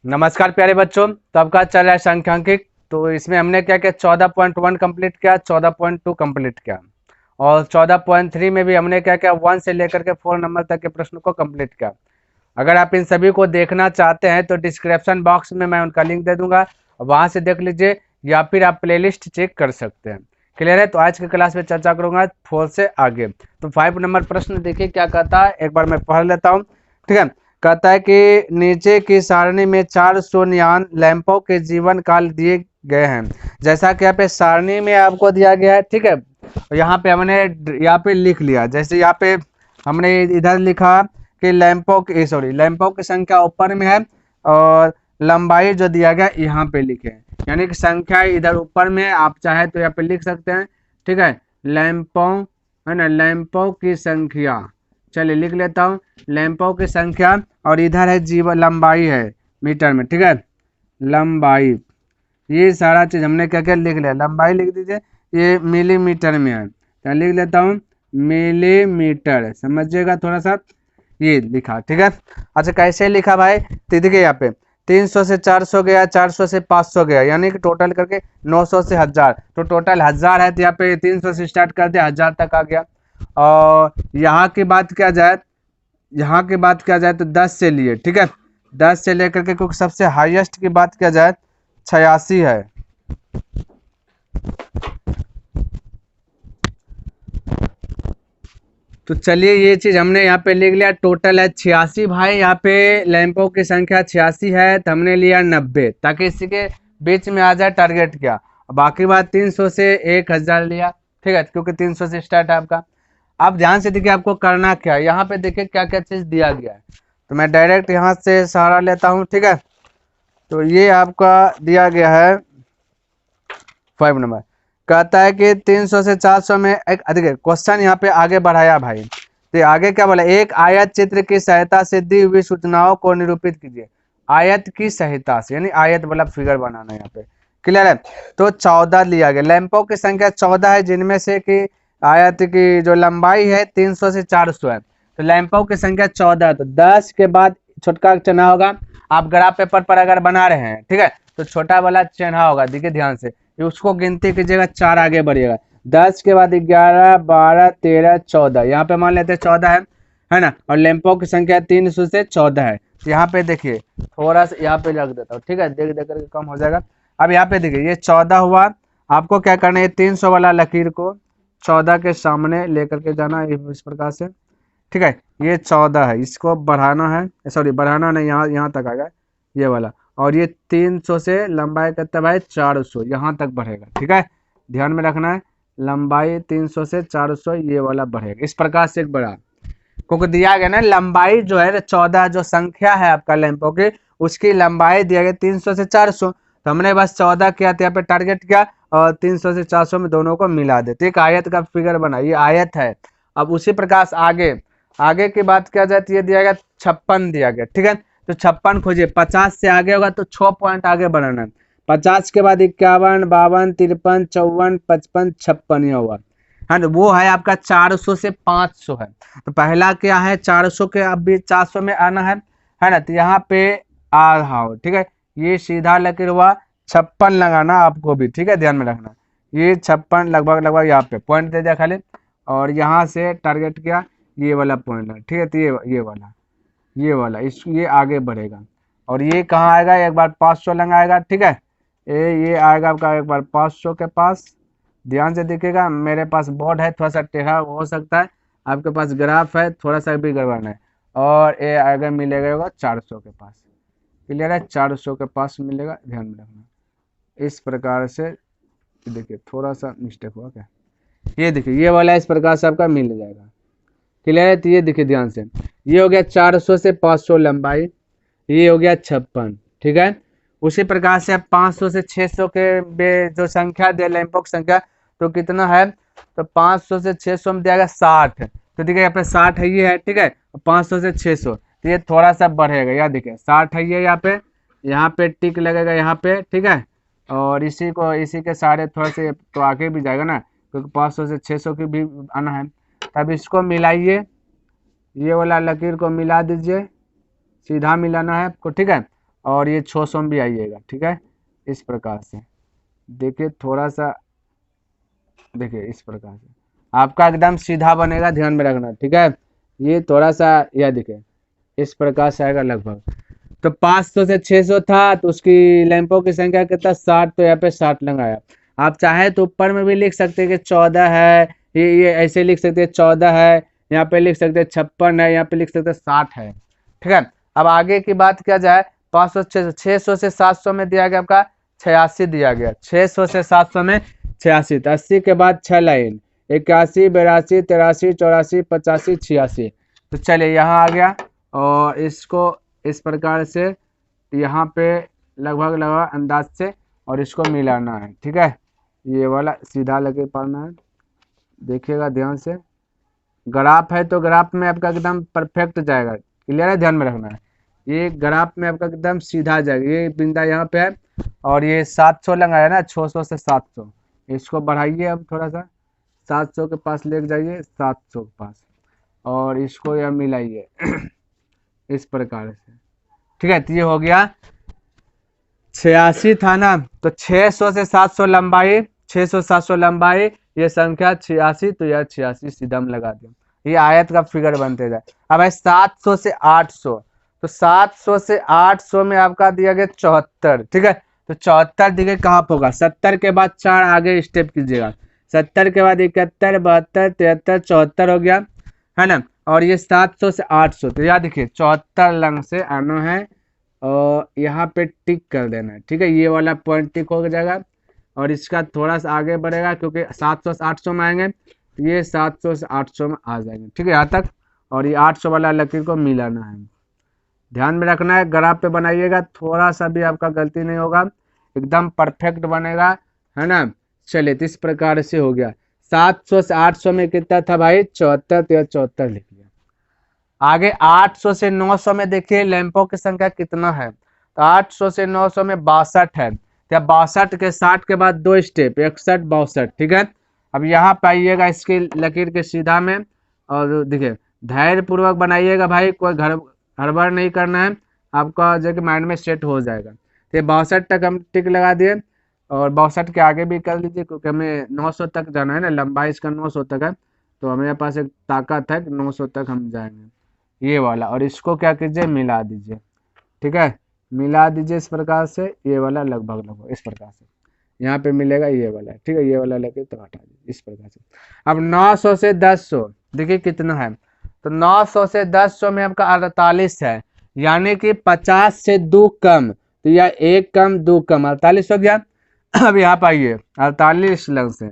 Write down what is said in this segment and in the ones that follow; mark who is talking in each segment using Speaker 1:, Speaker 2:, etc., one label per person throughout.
Speaker 1: नमस्कार प्यारे बच्चों। तो आपका चल रहा है सांख्यिकी। तो इसमें हमने क्या किया, 14.1 कंप्लीट किया, 14.2 कंप्लीट किया और 14.3 में भी हमने क्या किया, 1 से लेकर के 4 नंबर तक के प्रश्न को कंप्लीट किया। अगर आप इन सभी को देखना चाहते हैं तो डिस्क्रिप्शन बॉक्स में मैं उनका लिंक दे दूंगा, वहां से देख लीजिए या फिर आप प्लेलिस्ट चेक कर सकते हैं। क्लियर है। तो आज की क्लास में चर्चा करूंगा 4 से आगे। तो 5 नंबर प्रश्न देखिए क्या कहता है, एक बार मैं पढ़ लेता हूँ। ठीक है। कहता है कि नीचे की सारणी में 4 शून्यान लैंपों के जीवन काल दिए गए हैं। जैसा कि यहाँ पे सारणी में आपको दिया गया है। ठीक है। यहाँ पे हमने यहाँ पे लिख लिया, जैसे यहाँ पे हमने इधर लिखा कि लैंपों की संख्या ऊपर में है और लंबाई जो दिया गया यहाँ पे लिखे, यानी कि संख्या इधर ऊपर में, आप चाहे तो यहाँ पे लिख सकते हैं। ठीक है। लैंपों, है ना, लैंपों की संख्या, चलिए लिख लेता हूँ, लैंपों की संख्या, और इधर है जीवन, लंबाई है मीटर में। ठीक है। लंबाई, ये सारा चीज हमने क्या क्या लिख लिया, लंबाई लिख दीजिए, ये मिलीमीटर में है तो लिख लेता हूँ मिलीमीटर, समझिएगा थोड़ा सा, ये लिखा। ठीक है। अच्छा कैसे लिखा भाई, तो देखिए यहाँ पे 300 से 400 गया, 400 से 500 गया, यानी कि टोटल करके 900 से 1000, तो टोटल 1000 है, तो यहाँ पे 300 से स्टार्ट कर दिया, 1000 तक आ गया। और यहाँ की बात किया जाए, तो 10 से लिए। ठीक है। 10 से लेकर के, क्योंकि सबसे हाईएस्ट की बात किया जाए 86 है। तो चलिए ये चीज हमने यहाँ पे लिख लिया, टोटल है 86 भाई, यहाँ पे लैंपों की संख्या 86 है, तो हमने लिया 90 ताकि इसी के बीच में आ जाए टारगेट क्या। बाकी बात 300 से 1000 लिया। ठीक है, क्योंकि 300 से स्टार्ट है आपका। आप ध्यान से देखिए आपको करना क्या है, यहाँ पे देखिए क्या क्या चीज दिया गया है, तो मैं डायरेक्ट यहाँ से सहारा लेता हूँ। ठीक है। तो ये आपका दिया गया है 5 नंबर, कहता है कि 300 से 400 में एक अधिक क्वेश्चन यहाँ पे आगे बढ़ाया भाई। तो आगे क्या बोला, एक आयत चित्र की सहायता से दी हुई सूचनाओं को निरूपित कीजिए। आयत की सहायता से, यानी आयत मतलब फिगर बनाना यहाँ पे। क्लियर है। तो 14 लिया गया, लैंपों की संख्या 14 है, जिनमें से कि आयत की जो लंबाई है 300 से 400 है, तो लैंपों की संख्या 14 है, तो 10 के बाद छोटका चिन्ह होगा। आप ग्राफ पेपर पर अगर बना रहे हैं, ठीक है, तो छोटा वाला चिन्ह होगा, देखिए ध्यान से, उसको गिनती कीजिएगा, 4 आगे बढ़िएगा। 10 के बाद 11, 12, 13, 14, यहाँ पे मान लेते हैं 14 है ना, और लैंपों की संख्या 300 से 14 है। तो यहाँ पे देखिए थोड़ा सा यहाँ पे रख देता हूँ। ठीक है, देख देख करके कम हो जाएगा। अब यहाँ पे देखिए ये 14 हुआ, आपको क्या करना है, 300 वाला लकीर को 14 के सामने लेकर के जाना है इस प्रकार से। ठीक है, ये 14 है, इसको बढ़ाना है, सॉरी बढ़ाना नहीं, यहाँ यहाँ तक आएगा ये वाला, और ये 300 से लंबाई कितना भाई 400, यहाँ तक बढ़ेगा। ठीक है, ध्यान में रखना है, लंबाई 300 से 400 ये वाला बढ़ेगा, इस प्रकार से एक बढ़ा, क्योंकि दिया गया ना लंबाई जो है 14, जो संख्या है आपका लैंपों की, उसकी लंबाई दिया गया 300 से 400, तो हमने बस 14 किया था यहाँ पे टारगेट किया, और 300 से 400 में दोनों को मिला देते, एक आयत का फिगर बना, ये आयत है। अब उसी प्रकार आगे आगे की बात किया जाए तो ये दिया गया 56 दिया गया। ठीक है, तो 56 खोजिए, 50 से आगे होगा तो 6 पॉइंट आगे बढ़ाना है। 50 के बाद 51, 52, 53, 54, 55, 56 ये होगा, है ना, वो है आपका 400 से 500 है। तो पहला क्या है, 400 के अब भी 400 में आना है ना, तो यहाँ पे आ रहा हो। ठीक है, ये सीधा लकीर हुआ, 56 लगाना आपको भी। ठीक है, ध्यान में रखना, ये 56 लगभग लगभग यहाँ पे पॉइंट दे दिया खाली, और यहाँ से टारगेट किया, ये वाला पॉइंट है। ठीक है, तो ये वाला ये आगे बढ़ेगा, और ये कहाँ आएगा, एक बार 500 लगाएगा। ठीक है, ये आएगा आपका एक बार 500 के पास, ध्यान से देखिएगा, मेरे पास बोर्ड है, थोड़ा सा टेढ़ा हो सकता है, आपके पास ग्राफ है, थोड़ा सा भी गड़बड़ है, और ये आगे मिलेगा होगा 400 के पास। क्लियर है, 400 के पास मिलेगा, ध्यान में रखना। इस प्रकार से देखिए, थोड़ा सा मिस्टेक हुआ क्या, ये देखिए ये वाला इस प्रकार से आपका मिल जाएगा। क्लियर है, तो ये देखिए ध्यान से, ये हो गया 400 से 500 लंबाई, ये हो गया 56। ठीक है, उसी प्रकार से 500 से 600 के जो संख्या दे लैंपों की संख्या, तो कितना है, तो 500 से 600 में दिया गया 60, तो देखिए यहाँ पे 60 है, ये है। ठीक है, 500 से 600, तो ये थोड़ा सा बढ़ेगा, याद देखिए 60 है ये, यहाँ पे टिक लगेगा यहाँ पे। ठीक है, और इसी के सारे थोड़ा से तो आगे भी जाएगा ना, क्योंकि 500 से 600 की भी आना है। तब इसको मिलाइए, ये वाला लकीर को मिला दीजिए, सीधा मिलाना है आपको। ठीक है, और ये 600 में भी आइएगा, ठीक है। इस प्रकार से देखिए, थोड़ा सा देखिए इस प्रकार से आपका एकदम सीधा बनेगा, ध्यान में रखना, ठीक है। ये थोड़ा सा यह देखिए इस प्रकार से आएगा लगभग। तो 500 से 600 था, तो उसकी लैंपों की संख्या कितना 60, तो यहाँ पे 60 लगाया। आप चाहे तो ऊपर में भी लिख सकते हैं कि 14 है, ये ऐसे लिख सकते हैं 14 है, यहाँ पे लिख सकते हैं 56 है, यहाँ पे लिख सकते हैं 60 है, ठीक है। अब आगे की बात किया जाए, 500 600 से 700 में दिया गया आपका 86 दिया गया, 600 से 700 में 86। तो 80 के बाद 6 लाइन, 81 82 83 84 85 86। तो चलिए यहाँ आ गया, और इसको इस प्रकार से यहाँ पे लगभग अंदाज से, और इसको मिलाना है, ठीक है। ये वाला सीधा लगे पढ़ना है, देखिएगा ध्यान से। ग्राफ है तो ग्राफ में आपका एकदम परफेक्ट जाएगा, क्लियर है, ध्यान में रखना है। ये ग्राफ में आपका एकदम सीधा जाएगा, ये बिंदा यहाँ पे है, और ये 700 लगाया ना, 600 से 700, इसको बढ़ाइए अब थोड़ा सा, 700 के पास लेके जाइए, 700 के पास, और इसको यह मिलाइए इस प्रकार से, ठीक है। तो ये हो गया 86 था ना, तो 600 से 700 लंबाई, 600 700 लंबाई, ये संख्या 86, तो यह 86 सीधा में लगा दिया, ये आयत का फिगर बनते जाए। अब है 700 से 800, तो 700 से 800 में आपका दिया गया 74, ठीक है। तो 74 देखिए कहाँ होगा, 70 के बाद 4 आगे स्टेप कीजिएगा, 70 के बाद 71 72 73 74 हो गया, है ना। और ये 700 से 800, तो याद देखिए 74 लंग से आना है, और यहाँ पे टिक कर देना है, ठीक है। ये वाला पॉइंट टिक हो जाएगा, और इसका थोड़ा सा आगे बढ़ेगा, क्योंकि 700 से 800 में आएंगे, तो ये 700 से 800 में आ जाएंगे, ठीक है, यहाँ तक। और ये 800 वाला लकीर को मिलाना है, ध्यान में रखना है। ग्राफ पे बनाइएगा, थोड़ा सा भी आपका गलती नहीं होगा, एकदम परफेक्ट बनेगा, है ना। चलिए, तो इस प्रकार से हो गया। 700 से 800 में कितना था भाई, 74, तो 74 लिख लिया। आगे 800 से 900 में देखिए लैंपों की संख्या कितना है, तो 800 से 900 में 62 है, तो 62 के 60 के बाद 2 स्टेप, 61 62, ठीक है। अब यहाँ पाइएगा इसकी लकीर के सीधा में, और देखिए धैर्य पूर्वक बनाइएगा भाई, कोई हड़बड़ नहीं करना है, आपका जो कि माइंड में सेट हो जाएगा। तो 62 तक हम टिक लगा दिए, और 62 के आगे भी कर लीजिए, क्योंकि हमें 900 तक जाना है ना, लंबाई इसका 900 तक है, तो हमारे पास एक ताकत है कि 900 तक हम जाएंगे, ये वाला। और इसको क्या कीजिए, मिला दीजिए, ठीक है, मिला दीजिए इस प्रकार से, ये वाला लगभग इस प्रकार से यहाँ पे मिलेगा, ये वाला, ठीक है, ये वाला लगे तो हटा दीजिए इस प्रकार से। अब 900 से 1000 देखिए कितना है, तो 900 से 1000 में आपका 48 है, यानी कि 50 से 2 कम, तो यह 1 कम 2 कम 48 हो गया। अब यहाँ पाइए 48 लंग से,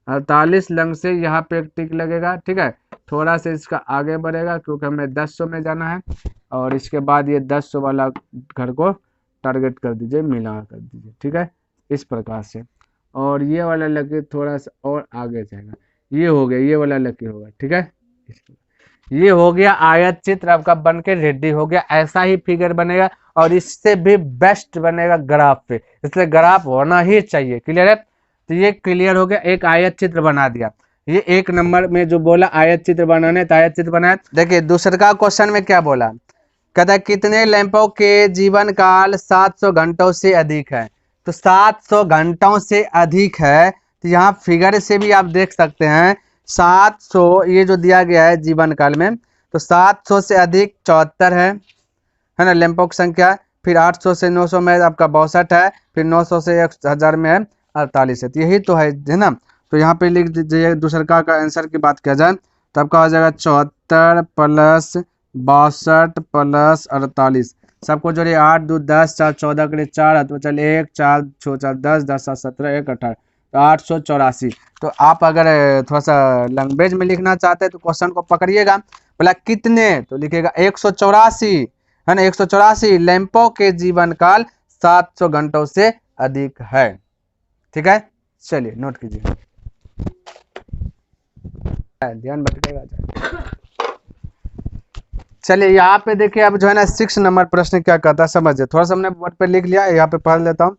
Speaker 1: 48 लंग से यहाँ पे एक टिक लगेगा, ठीक है। थोड़ा सा इसका आगे बढ़ेगा, क्योंकि हमें 1000 में जाना है, और इसके बाद ये 1000 वाला घर को टारगेट कर दीजिए, मिला कर दीजिए, ठीक है, इस प्रकार से। और ये वाला लकीर थोड़ा सा और आगे जाएगा, ये हो गया, ये वाला लकीर होगा, ठीक है। ये हो गया आयत चित्र आपका बन के रेडी हो गया, ऐसा ही फिगर बनेगा, और इससे भी बेस्ट बनेगा ग्राफ पे, इसलिए ग्राफ होना ही चाहिए, क्लियर है। तो ये क्लियर हो गया, एक आयत चित्र बना दिया। ये 1 नंबर में जो बोला आयत चित्र बनाने, तो आयत चित्र बनाया। देखिए दूसरा क्वेश्चन में क्या बोला, कहता कितने लैंपों के जीवन काल 700 घंटों से अधिक है, तो 700 घंटों से अधिक है, तो यहाँ फिगर से भी आप देख सकते हैं 700 ये जो दिया गया है जीवन काल में, तो 700 से अधिक 74 है ना लैंपों की संख्या, फिर 800 से 900 में आपका 62 है, फिर 900 से 1000 में है 48 है, तो यही तो है ना। तो यहाँ पे लिख दीजिए दूसरा का आंसर की बात किया जाए, तो आपका हो जाएगा 74 प्लस 62 प्लस 48, सबको जोड़िए 8 2 10 4 14 के लिए 4 तो चल 1 4 6 4 10 10 7 17 1 18, तो 884। तो आप अगर थोड़ा सा लैंग्वेज में लिखना चाहते हैं तो क्वेश्चन को पकड़िएगा, बोला कितने, तो लिखिएगा 184, है ना, 184 लैंपों के जीवन काल 700 घंटों से अधिक है, ठीक है। चलिए नोट कीजिए, ध्यान भटकेगा। चलिए यहाँ पे देखिए, अब जो है ना 6 नंबर प्रश्न क्या कहता है समझिए, थोड़ा सा हमने बोर्ड पे लिख लिया, यहाँ पे पढ़ लेता हूँ।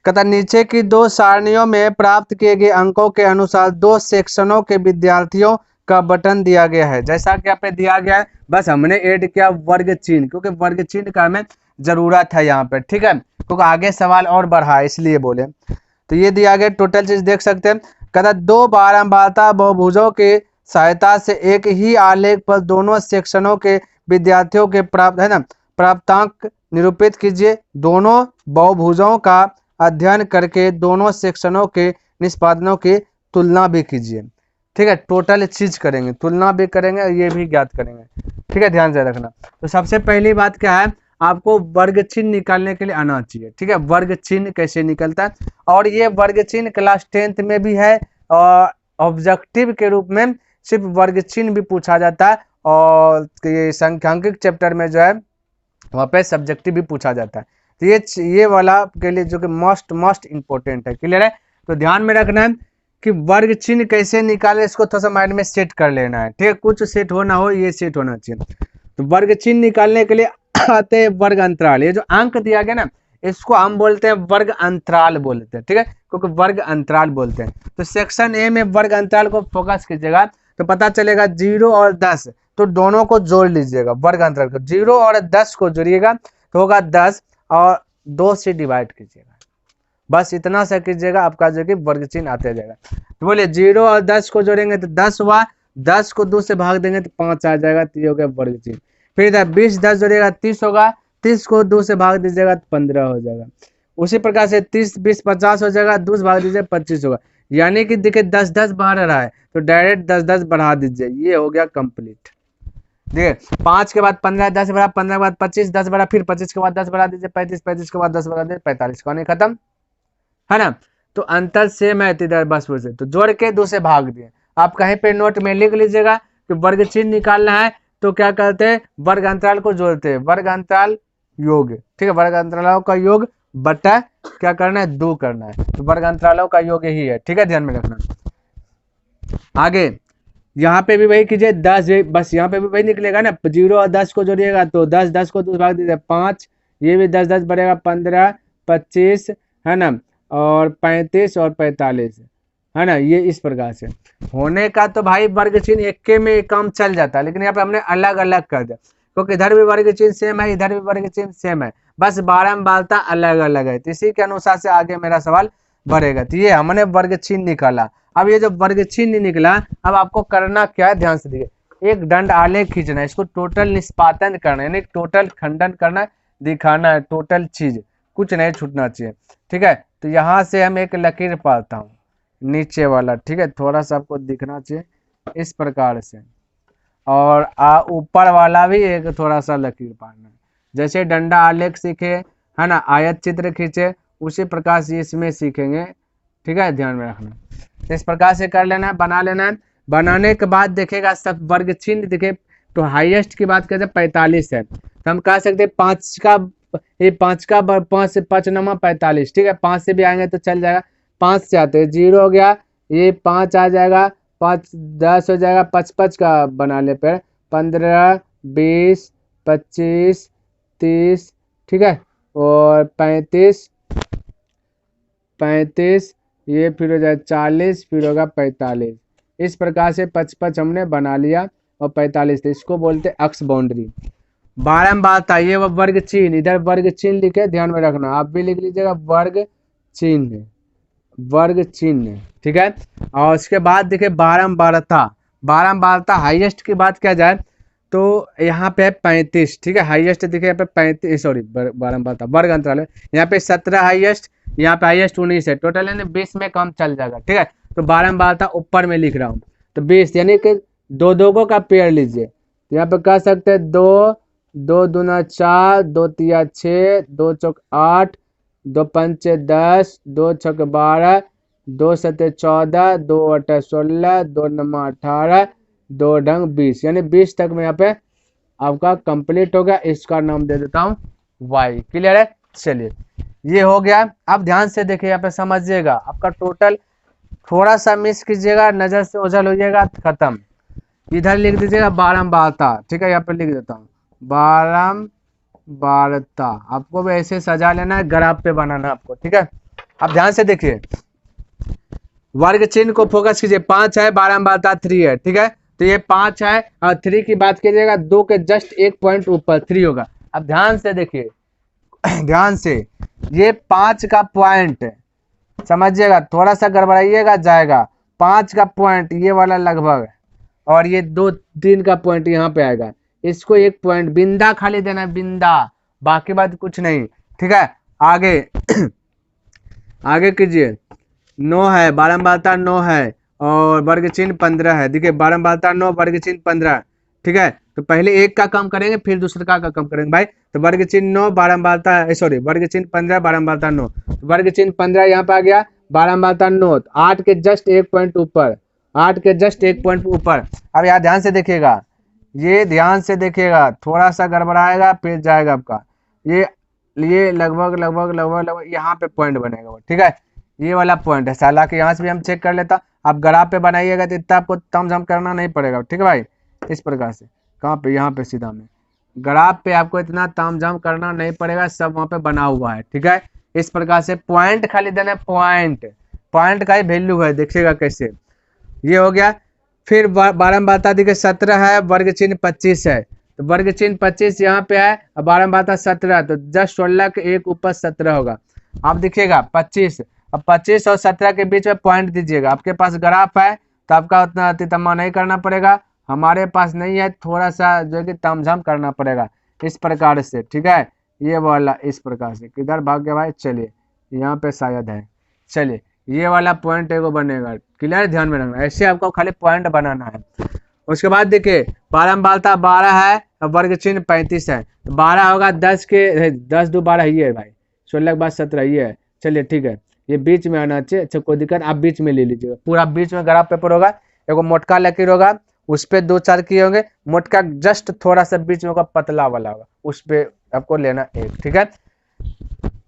Speaker 1: कहता नीचे की 2 सारणियों में प्राप्त किए गए अंकों के अनुसार 2 सेक्शनों के विद्यार्थियों का बटन दिया गया है, जैसा कि यहाँ पे दिया गया है, बस हमने ऐड किया वर्ग चिन्ह, क्योंकि वर्ग चिन्ह का हमें जरूरत है यहाँ पे, ठीक है, क्योंकि आगे सवाल और बढ़ा है इसलिए बोले। तो ये दिया गया टोटल चीज देख सकते हैं। कहता दो बारंबारता बहुभुजों की सहायता से एक ही आलेख पर दोनों सेक्शनों के विद्यार्थियों के प्राप्त है ना प्राप्तांक निरूपित कीजिए। दोनों बहुभुजों का अध्ययन करके दोनों सेक्शनों के निष्पादनों की तुलना भी कीजिए। ठीक है, टोटल चीज करेंगे, तुलना भी करेंगे और ये भी ज्ञात करेंगे। ठीक है, ध्यान से रखना। तो सबसे पहली बात क्या है, आपको वर्ग चिन्ह निकालने के लिए आना चाहिए। ठीक है, वर्ग चिन्ह कैसे निकलता है, और ये वर्ग चिन्ह क्लास 10th में भी है और ऑब्जेक्टिव के रूप में सिर्फ वर्ग चिन्ह भी पूछा जाता है, और ये संख्यांकिक चैप्टर में जो है वहाँ पे सब्जेक्टिव भी पूछा जाता है। तो ये वाला के लिए जो कि मोस्ट इंपॉर्टेंट है। क्लियर है, तो ध्यान में रखना है कि वर्ग चिन्ह कैसे निकाले, इसको थोड़ा सा माइंड में सेट कर लेना है। ठीक है, कुछ सेट होना हो ये सेट होना चाहिए। तो वर्ग चिन्ह निकालने के लिए आते हैं वर्ग अंतराल। ये जो अंक दिया गया ना, इसको हम बोलते हैं वर्ग अंतराल बोलते हैं। ठीक है, क्योंकि वर्ग अंतराल बोलते हैं। तो सेक्शन ए में वर्ग अंतराल को फोकस कीजिएगा तो पता चलेगा 0 और 10, तो दोनों को जोड़ लीजिएगा। वर्ग अंतराल को 0 और 10 को जोड़िएगा तो होगा 10 और 2 से डिवाइड कीजिएगा। बस इतना सा कीजिएगा, आपका जो कि वर्ग चिन्ह आते जाएगा। तो बोलिए 0 और 10 को जोड़ेंगे तो 10 हुआ, 10 को 2 से भाग देंगे तो 5 आ जाएगा, तो ये हो गया वर्ग चिन्ह। फिर इधर 20 10 जोड़ेगा 30 होगा, 30 को 2 से भाग दीजिएगा तो 15 हो जाएगा। उसी प्रकार से 30 20 50 हो जाएगा, 2 से भाग दीजिए 25 होगा। यानी कि देखिए 10 10 बढ़ रहा है तो डायरेक्ट 10 10 बढ़ा दीजिए, ये हो गया कंप्लीट। देखिए 5 के बाद 15, 10 बढ़ा, 15 के बाद 25, 10 बढ़ा, फिर 25 के बाद 10 बढ़ा दीजिए 35, 35 के बाद 10 बढ़ा दीजिए 45, कहानी खत्म है ना। तो अंतर सेम है इधर बस से, तो जोड़ के 2 से भाग दिए। आप कहीं पे नोट में लिख लीजिएगा कि वर्ग चिन्ह निकालना है तो क्या करते हैं, वर्ग अंतराल को जोड़ते हैं, वर्ग अंतराल योग। ठीक है, वर्ग अंतरालों का योग बटा क्या करना है, 2 करना है। तो वर्ग अंतरालों का योग यही है। ठीक है, ध्यान में रखना। आगे यहाँ पे भी वही कीजिए, 10 बस यहाँ पे भी वही निकलेगा ना, 0 और 10 को जोड़िएगा तो 10 10 को 2 भाग दीजिए 5, ये भी 10 10 बढ़ेगा 15 25 है ना, और 35 और 45 है ना। ये इस प्रकार से होने का तो भाई वर्ग चिन्ह एक में काम चल जाता है, लेकिन यहाँ पे हमने अलग अलग कर दिया क्योंकि इधर भी वर्ग चिन्ह सेम है, इधर भी वर्ग चिन्ह सेम है, बस बारंबारता अलग अलग है। तो इसी के अनुसार से आगे मेरा सवाल बढ़ेगा। तो ये हमने वर्ग चिन्ह निकाला। अब ये जो वर्ग चिन्ह निकला, अब आपको करना क्या है, ध्यान से देखिए। एक दंड आलेख खींचना है, इसको टोटल निष्पादन करना है, यानी टोटल खंडन करना है, दिखाना है, टोटल चीज कुछ नहीं छूटना चाहिए। ठीक है, तो यहाँ से हम एक लकीर पाता हूँ नीचे वाला। ठीक है, थोड़ा सा आपको दिखना चाहिए इस प्रकार से, और ऊपर वाला भी एक थोड़ा सा लकीर पाना है। जैसे डंडा आलेख सीखे है ना, आयत चित्र खींचे, उसी प्रकार से इसमें सीखेंगे। ठीक है, ध्यान में रखना। इस प्रकार से कर लेना है, बना लेना है। बनाने के बाद देखेगा सब वर्ग चिन्ह दिखे तो हाईएस्ट की बात करें 45 है, तो हम कह सकते हैं 5 का 5 से 5 नमा 45। ठीक है, 5 से भी आएंगे तो चल जाएगा, 5 से आते हैं 0 हो गया, ये 5 आ जाएगा, 5 10 हो जाएगा, 5 5 का बना ले पर 15 20 25 30। ठीक है, और 35 35, ये फिर हो जाए 40, फिर होगा 45। इस प्रकार से 55 हमने बना लिया और 45 थे, इसको बोलते अक्ष बाउंड्री। बारंबारता ये वो वर्ग चिन्ह, इधर वर्ग चिन्ह लिखे, ध्यान में रखना, आप भी लिख लीजिएगा वर्ग चिन्ह, वर्ग चिन्ह। ठीक है, और उसके बाद देखिए बारंबारता। बारंबारता हाईएस्ट की बात किया जाए तो यहाँ पे 35। ठीक है, हाईएस्ट देखिए यहाँ पे 35, सॉरी बारंबारता वर्ग अंतराल है, यहाँ पे 17 हाईएस्ट, यहाँ पे हाईएस्ट 19 है, टोटल यानी 20 में कम चल जाएगा। ठीक है, तो बारंबारता ऊपर में लिख रहा हूँ तो 20, यानी कि 2 2 का पेयर लीजिए, तो यहाँ पे कह सकते हैं 2 2 दूना 4, 2 तिया 6, 2 चौक 8, 2 पंचे 10, 2 छक 12, 2 सते 14, 2 अठा 16, 2 नमा 18, 2 ढंग 20, यानी 20 तक में यहाँ पे आपका कंप्लीट हो गया। इसका नाम दे देता हूँ वाई। क्लियर है, चलिए ये हो गया। अब ध्यान से देखिए, यहाँ पे समझिएगा, आपका टोटल थोड़ा सा मिस कीजिएगा, नजर से ओझल हो जाएगा, खत्म। इधर लिख दीजिएगा बारंबारता। ठीक है, यहाँ पे लिख देता हूँ बारंबारता, आपको भी ऐसे सजा लेना है, ग्राफ पे बनाना है आपको। ठीक है, अब ध्यान से देखिए, वर्ग चिन्ह को फोकस कीजिए, 5 है, बारंबारता 3 है। ठीक है, तो ये 5 है और 3 की बात कीजिएगा, 2 के जस्ट 1 पॉइंट ऊपर 3 होगा। अब ध्यान से देखिए, ध्यान से, ये 5 का पॉइंट समझिएगा, थोड़ा सा गड़बड़ाइएगा जाएगा, 5 का पॉइंट ये वाला लगभग, और ये 2-3 का पॉइंट यहाँ पे आएगा, इसको 1 पॉइंट बिंदा खाली देना है, बिंदा, बाकी बात कुछ नहीं। ठीक है, आगे आगे कीजिए। 9 है, बारंबारता 9 है और वर्ग चिन्ह 15 है। देखिए बारंबारता 9 वर्ग चिन्ह 15। ठीक है, तो पहले एक का कम करेंगे फिर दूसरे का कम करेंगे भाई। तो वर्ग चिन्ह 9 बारंबारता सॉरी वर्ग चिन्ह 15 बारंबारता 9, वर्ग चिन्ह 15 यहाँ पे आ गया, बारंबारता 9 8 के जस्ट 1 पॉइंट ऊपर, 8 के जस्ट 1 पॉइंट ऊपर। अब यहाँ ध्यान से देखिएगा, ये ध्यान से देखिएगा, थोड़ा सा गड़बड़ाएगा फिर जाएगा आपका, ये लगभग लगभग लगभग लगभग यहाँ पे पॉइंट बनेगा वो। ठीक है, ये वाला पॉइंट है, हालांकि यहाँ से भी हम चेक कर लेता। आप ग्राफ पे बनाइएगा तो इतना आपको तमझम करना नहीं पड़ेगा। ठीक है भाई, इस प्रकार से कहाँ पे, यहाँ पे सीधा में ग्राफ पे आपको इतना तामझाम करना नहीं पड़ेगा, सब वहाँ पे बना हुआ है। ठीक है, इस प्रकार से पॉइंट खाली देना है, पॉइंट का ही वैल्यू है, देखिएगा कैसे। ये हो गया, फिर बारंबारता देखिए 17 है, वर्ग चिन्ह 25 है, तो वर्ग चिन्ह 25 यहाँ पे है, और बारंबारता 17, तो जस्ट 16 के एक ऊपर 17 होगा। आप देखिएगा 25, अब 25 और 17 के बीच में पॉइंट दीजिएगा। आपके पास ग्राफ है तो आपका उतना अतितम्मा नहीं करना पड़ेगा, हमारे पास नहीं है, थोड़ा सा जो कि तामझाम करना पड़ेगा इस प्रकार से। ठीक है, ये वाला इस प्रकार से, किधर भाग गया भाई, चलिए यहाँ पे शायद है, चलिए ये वाला पॉइंट एगो बनेगा, क्लियर, ध्यान में रखना, ऐसे आपको खाली पॉइंट बनाना है। उसके बाद देखिए बारंबारता 12 है और वर्ग चिन्ह 35 है, तो 12 होगा 10 के 10 2 12 ये है भाई, 16 के बाद 17 ये है। चलिए ठीक है, ये बीच में आना चाहिए, अच्छा कोई दिक्कत, आप बीच में ले लीजिएगा, पूरा बीच में ग्राफ पेपर होगा, एगो मोटका लकीर होगा, उस पर 2-4 किए होंगे, मोटका जस्ट थोड़ा सा बीच में होगा, पतला वाला होगा, उस पर आपको लेना एक। ठीक है,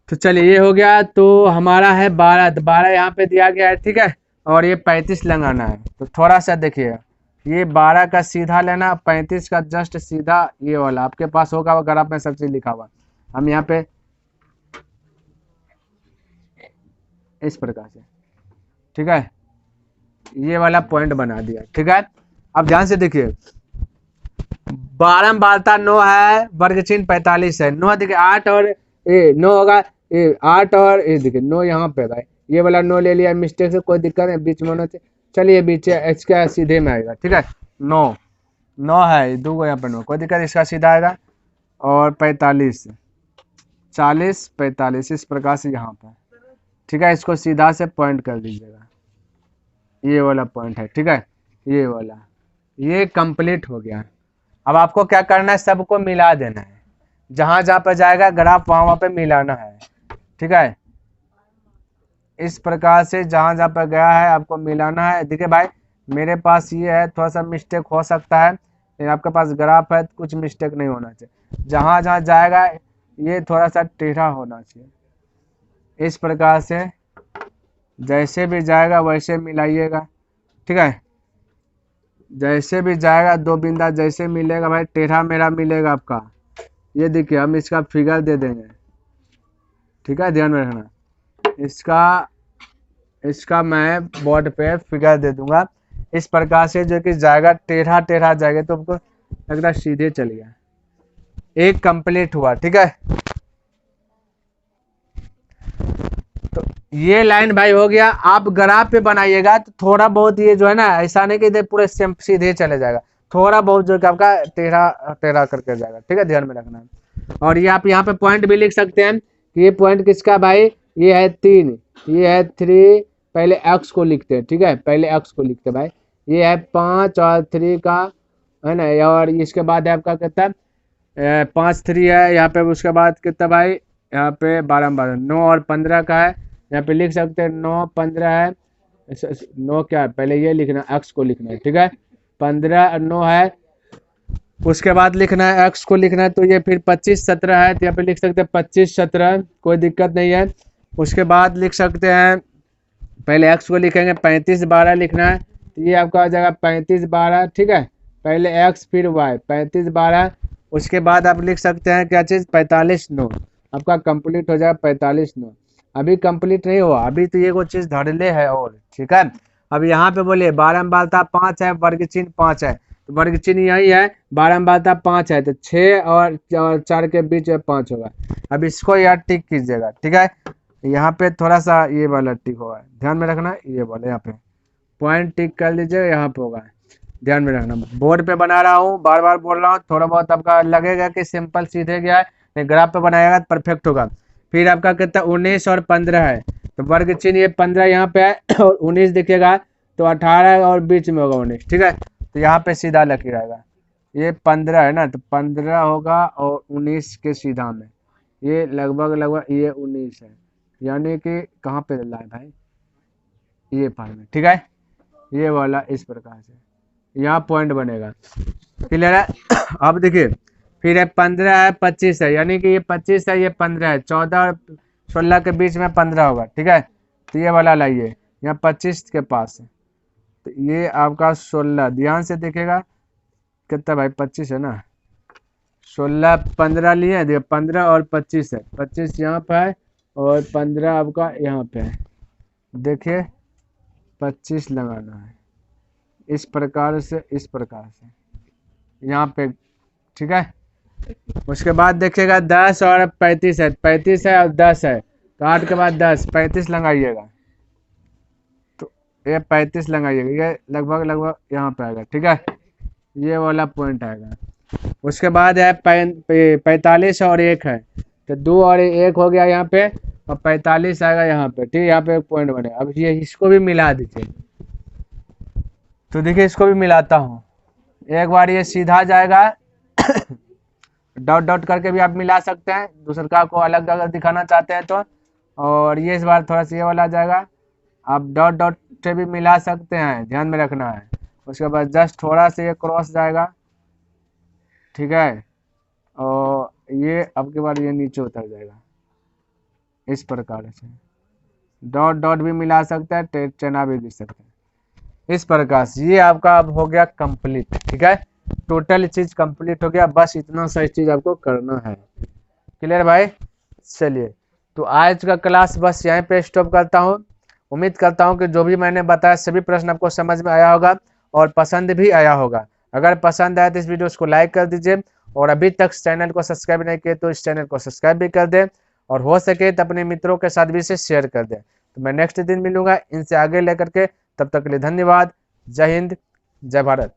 Speaker 1: तो चलिए ये हो गया, तो हमारा है 12, तो 12 यहाँ पे दिया गया है। ठीक है, और ये 35 लगाना है, तो थोड़ा सा देखिएगा, ये 12 का सीधा लेना, 35 का जस्ट सीधा ये वाला आपके पास होगा, अगर आप में सब चीज लिखा हुआ, हम यहाँ पे इस प्रकार से। ठीक है, ये वाला पॉइंट बना दिया। ठीक है, अब ध्यान से देखिए, बारंबारता 9 है, वर्ग चिन्ह 45 है, 9 देखिए 8 और ये 9 होगा, ये 8 और ये देखिए 9 यहाँ पे भाई, ये वाला 9 ले लिया मिस्टेक से, कोई दिक्कत नहीं, बीच में होना चाहिए। चलिए बीच इसका सीधे में आएगा। ठीक है, 9 है, 2 यहाँ पे 9, कोई दिक्कत, इसका सीधा आएगा, और 45 40 45 इस प्रकार से यहाँ पर। ठीक है, इसको सीधा से पॉइंट कर दीजिएगा, ये वाला पॉइंट है। ठीक है, ये वाला, ये कंप्लीट हो गया। अब आपको क्या करना है, सबको मिला देना है, जहां जहां पर जाएगा ग्राफ वहां पे मिलाना है। ठीक है, इस प्रकार से जहां जहां पर गया है आपको मिलाना है। देखिए भाई मेरे पास ये है, थोड़ा सा मिस्टेक हो सकता है, लेकिन आपके पास ग्राफ है, कुछ मिस्टेक नहीं होना चाहिए, जहां जहां जाएगा ये थोड़ा सा टेढ़ा होना चाहिए, इस प्रकार से जैसे भी जाएगा वैसे मिलाइएगा। ठीक है, जैसे भी जाएगा 2 बिंदा जैसे मिलेगा भाई, टेढ़ा मेढ़ा मिलेगा आपका। ये देखिए हम इसका फिगर दे देंगे। ठीक है, ध्यान में रखना, इसका मैं बोर्ड पे फिगर दे दूंगा, इस प्रकार से जो कि जाएगा टेढ़ा टेढ़ा जाएगा, तो हमको लगता सीधे चल गया, एक कंप्लीट हुआ। ठीक है, तो ये लाइन भाई हो गया। आप ग्राफ पे बनाइएगा तो थोड़ा बहुत ये जो है ना, ऐसा नहीं कि पूरे सीधे चले जाएगा, थोड़ा बहुत जो कि आपका टेढ़ा टेढ़ा करके जाएगा। ठीक है, ध्यान में रखना है। और ये आप यहाँ पे पॉइंट भी लिख सकते हैं कि ये पॉइंट किसका भाई, ये है 3, ये है 3, पहले एक्स को लिखते हैं। ठीक है, पहले एक्स को लिखते हैं भाई, ये है 5 और 3 का है ना, और इसके बाद है आपका कितना 5 3 है यहाँ पे, उसके बाद कितना भाई यहाँ पे 12 9 और 15 का है, यहाँ पे लिख सकते हैं 9 15 है, 9 क्या है, पहले ये लिखना, एक्स को लिखना है। ठीक है, 15 और 9 है, उसके बाद लिखना है एक्स को लिखना है, तो ये फिर 25 17 है, तो यहाँ पे लिख सकते हैं 25 17, कोई दिक्कत नहीं है। उसके बाद लिख सकते हैं, पहले एक्स को लिखेंगे 35 12 लिखना है, तो ये आपका आ जाएगा 35 12। ठीक है, पहले एक्स फिर वाई 35 12, उसके बाद आप लिख सकते हैं क्या चीज़ 45 9, आपका कंप्लीट हो जाएगा 45 9। अभी कंप्लीट नहीं हुआ, अभी तो ये वो चीज़ धड़ल्ले है और। ठीक है, अब यहाँ पे बोलिए बारंबारता 5 है, वर्ग चिन्ह 5 है, तो वर्ग चिन्ह यही है, 12 में बाता 5 है तो 6 और 4 के बीच में 5 होगा। अब इसको यार टिक कीजिएगा, ठीक है। यहाँ पे थोड़ा सा ये वाला टिक होगा, ध्यान में रखना, ये वाला यहाँ पे पॉइंट टिक कर लीजिए, यहाँ पे होगा, ध्यान में रखना। बोर्ड पे बना रहा हूँ, बार बार बोल रहा हूँ, थोड़ा बहुत आपका लगेगा कि सिंपल सीधे गया है, ग्राफ पे बनाएगा तो परफेक्ट होगा। फिर आपका कितना 19 और 15 है, तो वर्ग चिन्ह ये 15 यहाँ पे है और 19 दिखेगा तो 18 और बीच में होगा 19, ठीक है। तो यहाँ पे सीधा लकीर आएगा, ये 15 है ना, तो 15 होगा और 19 के सीधा में ये लगभग ये 19 है, यानी कि कहाँ पे डला है भाई, ये पार में, ठीक है। ये वाला इस प्रकार से यहाँ पॉइंट बनेगा, क्लियर है। अब देखिए फिर है 15 है 25 है, यानी कि ये 25 है ये 15 है, 14 और 16 के बीच में 15 होगा, ठीक है। तो ये वाला लाइए, यहाँ 25 के पास है, तो ये आपका 16, ध्यान से देखेगा कितना भाई 25 है ना, 16 15 लिए, देखिए 15 और 25 है, 25 यहाँ पे है और 15 आपका यहाँ पे है, देखिए 25 लगाना है इस प्रकार से, इस प्रकार से यहाँ पे, ठीक है। उसके बाद देखिएगा 10 और 35 है, 35 है और 10 है, तो 8 के बाद 10, 35 लगाइएगा, तो ये 35 लगाइएगा, ये लगभग यहाँ पे आएगा, ठीक है। ये वाला पॉइंट आएगा। उसके बाद है 45 और 1 है, तो 2 और 1 हो गया यहाँ पे और 45 आएगा यहाँ पे, ठीक है। यहाँ पे एक पॉइंट बनेगा। अब ये इसको भी मिला दीजिए, तो देखिए इसको भी मिलाता हूँ, एक बार ये सीधा जाएगा डॉट डॉट करके भी आप मिला सकते हैं, दूसरा को अलग अगर दिखाना चाहते हैं तो, और ये इस बार थोड़ा सा ये वाला जाएगा, आप डॉट डॉट से भी मिला सकते हैं, ध्यान में रखना है। उसके बाद जस्ट थोड़ा सा ये क्रॉस जाएगा, ठीक है, और ये अब के बाद ये नीचे उतर जाएगा इस प्रकार से, डॉट डॉट भी मिला सकते हैं, चना भी लिख सकते हैं इस प्रकार से। ये आपका अब हो गया कंप्लीट, ठीक है, टोटल चीज कंप्लीट हो गया, बस इतना सा चीज आपको करना है, क्लियर भाई। चलिए तो आज का क्लास बस यहीं पे स्टॉप करता हूँ। उम्मीद करता हूँ कि जो भी मैंने बताया सभी प्रश्न आपको समझ में आया होगा और पसंद भी आया होगा। अगर पसंद आया तो इस वीडियो को लाइक कर दीजिए, और अभी तक चैनल को सब्सक्राइब नहीं किए तो इस चैनल को सब्सक्राइब भी कर दें, और हो सके तो अपने मित्रों के साथ भी इसे शेयर कर दें। तो मैं नेक्स्ट दिन मिलूंगा इनसे आगे लेकर के, तब तक के लिए धन्यवाद। जय हिंद, जय भारत।